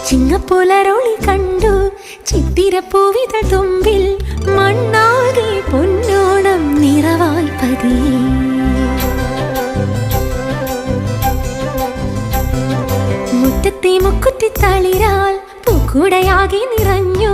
ചിങ്ങപ്പുലരൊളി കണ്ടു ചിത്തിരപ്പൂവിത തുമ്പിൽ മണ്ണാകെ പൊന്നോണം നിറവായി പതിയെ. മുറ്റത്തെ മുക്കുറ്റി തളിരാൽ പൂക്കുടയാകെ നിറഞ്ഞു.